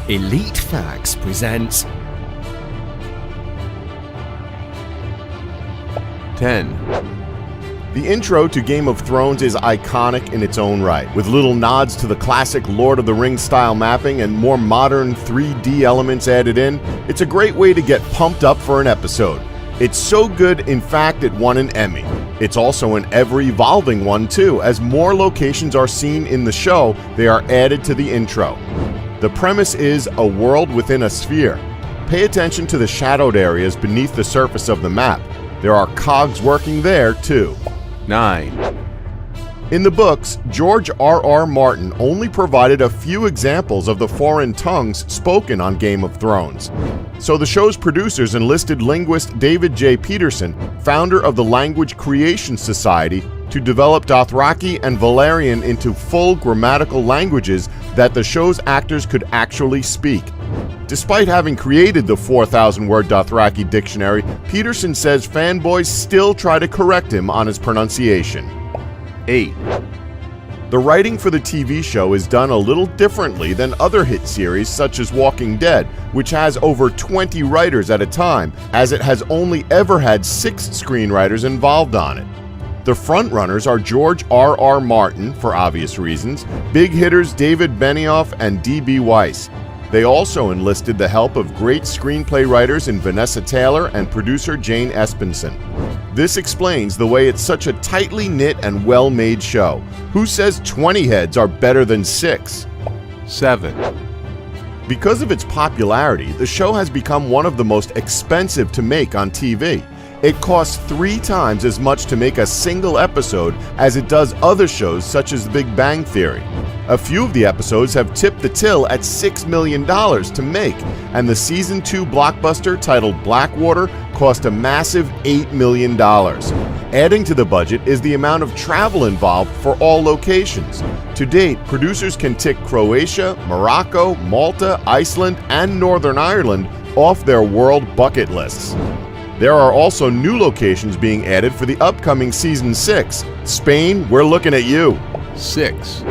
Elite Facts presents 10. The intro to Game of Thrones is iconic in its own right, with little nods to the classic Lord of the Rings style mapping and more modern 3D elements added in. It's a great way to get pumped up for an episode. It's so good, in fact, it won an Emmy. It's also an ever-evolving one too. As more locations are seen in the show, they are added to the intro. The premise is a world within a sphere. Pay attention to the shadowed areas beneath the surface of the map. There are cogs working there too. 9. In the books, George R.R. Martin only provided a few examples of the foreign tongues spoken on Game of Thrones. So the show's producers enlisted linguist David J. Peterson, founder of the Language Creation Society, to develop Dothraki and Valyrian into full grammatical languages that the show's actors could actually speak. Despite having created the 4,000-word Dothraki dictionary, Peterson says fanboys still try to correct him on his pronunciation. 8. The writing for the TV show is done a little differently than other hit series such as Walking Dead, which has over 20 writers at a time, as it has only ever had 6 screenwriters involved on it. The frontrunners are George R.R. Martin, for obvious reasons, big hitters David Benioff and D.B. Weiss. They also enlisted the help of great screenplay writers in Vanessa Taylor and producer Jane Espenson. This explains the way it's such a tightly knit and well-made show. Who says 20 heads are better than 6? 7. Because of its popularity, the show has become one of the most expensive to make on TV. It costs 3 times as much to make a single episode as it does other shows such as The Big Bang Theory. A few of the episodes have tipped the till at $6 million to make, and the Season 2 blockbuster titled Blackwater cost a massive $8 million. Adding to the budget is the amount of travel involved for all locations. To date, producers can tick Croatia, Morocco, Malta, Iceland, and Northern Ireland off their world bucket lists. There are also new locations being added for the upcoming Season 6. Spain, we're looking at you. 6.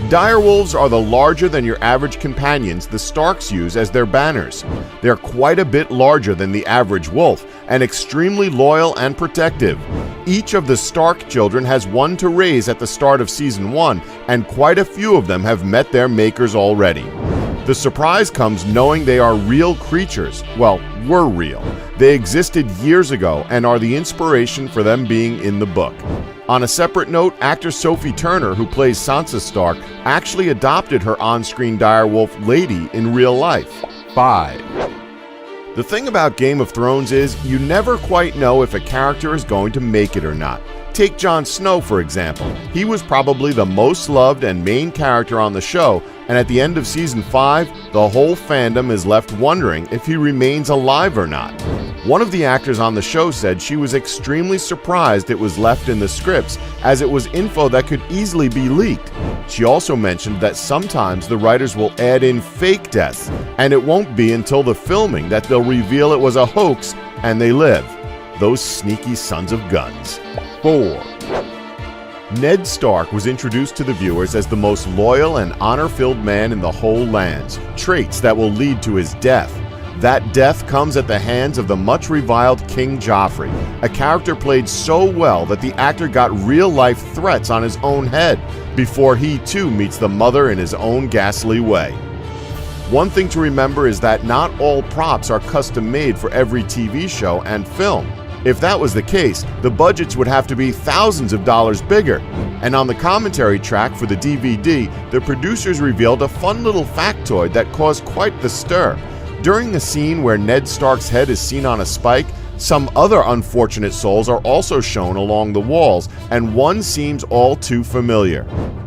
Direwolves are the larger-than-your-average companions the Starks use as their banners. They're quite a bit larger than the average wolf, and extremely loyal and protective. Each of the Stark children has one to raise at the start of Season 1, and quite a few of them have met their makers already. The surprise comes knowing they are real creatures. Well, were real. They existed years ago and are the inspiration for them being in the book. On a separate note, actor Sophie Turner, who plays Sansa Stark, actually adopted her on-screen direwolf Lady in real life. 5. The thing about Game of Thrones is you never quite know if a character is going to make it or not. Take Jon Snow, for example. He was probably the most loved and main character on the show, and at the end of Season 5, the whole fandom is left wondering if he remains alive or not. One of the actors on the show said she was extremely surprised it was left in the scripts, as it was info that could easily be leaked. She also mentioned that sometimes the writers will add in fake deaths, and it won't be until the filming that they'll reveal it was a hoax and they live. Those sneaky sons of guns. 4. Ned Stark was introduced to the viewers as the most loyal and honor-filled man in the whole lands, traits that will lead to his death. That death comes at the hands of the much-reviled King Joffrey, a character played so well that the actor got real-life threats on his own head before he too meets the mother in his own ghastly way. One thing to remember is that not all props are custom-made for every TV show and film. If that was the case, the budgets would have to be thousands of dollars bigger. And on the commentary track for the DVD, the producers revealed a fun little factoid that caused quite the stir. During the scene where Ned Stark's head is seen on a spike, some other unfortunate souls are also shown along the walls, and one seems all too familiar.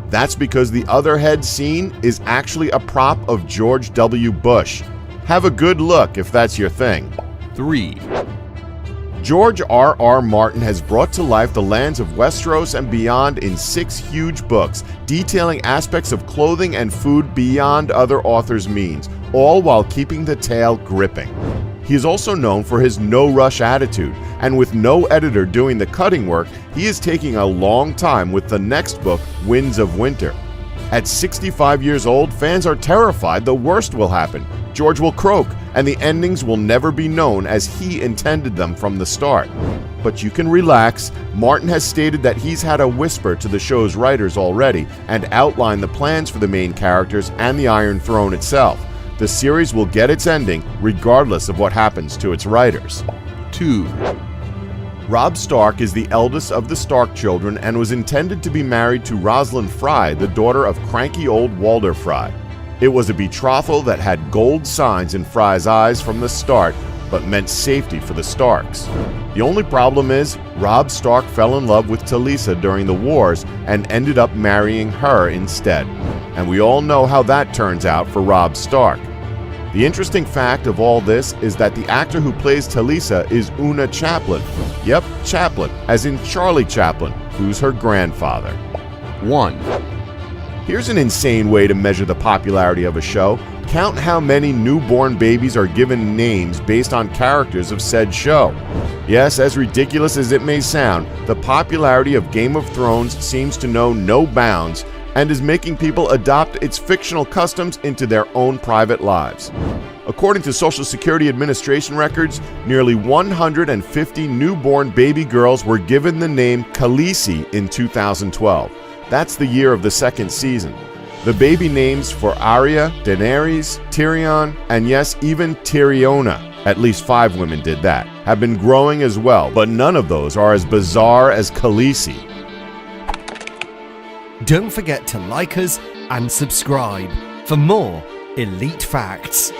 That's because the other head seen is actually a prop of George W. Bush. Have a good look if that's your thing. 3. George R.R. Martin has brought to life the lands of Westeros and beyond in 6 huge books, detailing aspects of clothing and food beyond other authors' means, all while keeping the tale gripping. He is also known for his no-rush attitude, and with no editor doing the cutting work, he is taking a long time with the next book, Winds of Winter. At 65 years old, fans are terrified the worst will happen. George will croak, and the endings will never be known as he intended them from the start. But you can relax. Martin has stated that he's had a whisper to the show's writers already and outlined the plans for the main characters and the Iron Throne itself. The series will get its ending regardless of what happens to its writers. 2, Robb Stark is the eldest of the Stark children and was intended to be married to Rosalind Frey, the daughter of cranky old Walder Frey. It was a betrothal that had gold signs in Frey's eyes from the start, but meant safety for the Starks. The only problem is, Robb Stark fell in love with Talisa during the wars and ended up marrying her instead. And we all know how that turns out for Robb Stark. The interesting fact of all this is that the actor who plays Talisa is Una Chaplin. Yep, Chaplin, as in Charlie Chaplin, who's her grandfather. 1, Here's an insane way to measure the popularity of a show. Count how many newborn babies are given names based on characters of said show. Yes, as ridiculous as it may sound, the popularity of Game of Thrones seems to know no bounds and is making people adopt its fictional customs into their own private lives. According to Social Security Administration records, nearly 150 newborn baby girls were given the name Khaleesi in 2012. That's the year of the second season. The baby names for Arya, Daenerys, Tyrion, and yes, even Tyriona, at least 5 women did that, have been growing as well, but none of those are as bizarre as Khaleesi. Don't forget to like us and subscribe for more elite facts.